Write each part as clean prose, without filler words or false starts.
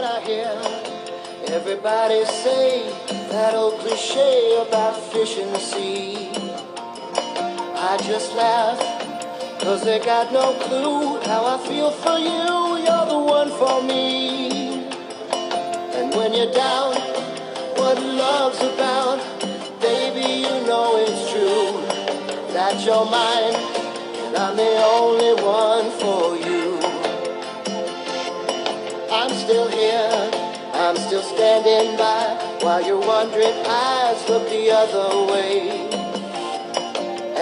that I hear everybody say that old cliche about fish in the sea. I just laugh, 'cause they got no clue how I feel for you. You're the one for me. And when you're down, what love's about, baby, you know it's true. That you're mine, and I'm the only one for you. I'm still here, I'm still standing by, while your wandering eyes look the other way.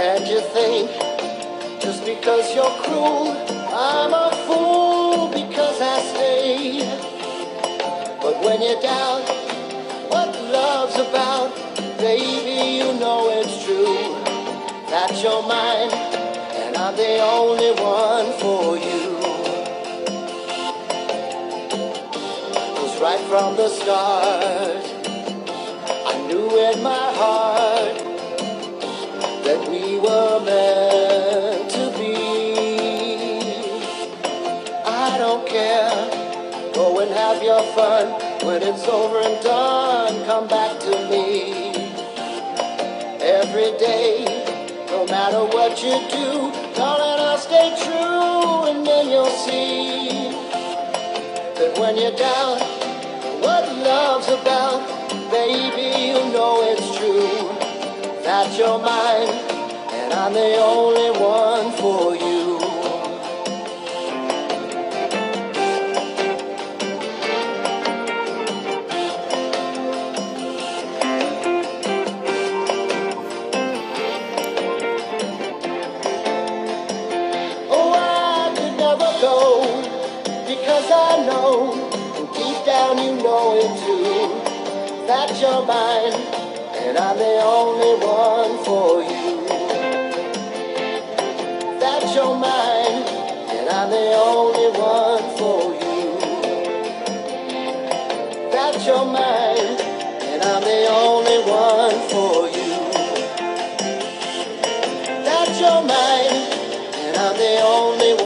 And you think, just because you're cruel, I'm a fool because I stay. But when you're down, what love's about, baby, you know it's true. That you're mine, and I'm the only one for you. 'Cause right from the start, I knew in my heart that we were meant to be. I don't care, go and have your fun. When it's over and done, come back to me. Every day, no matter what you do, darling, I'll stay true. And then you'll see that when you're down, what love's about, baby, you know it's true. That you're mine, and I'm the only one for you. Oh, I could never go, because I know, and deep down you know it too. That you're mine, and I'm the only one for you. That you're mine, and I'm the only one for you. That you're mine, and I'm the only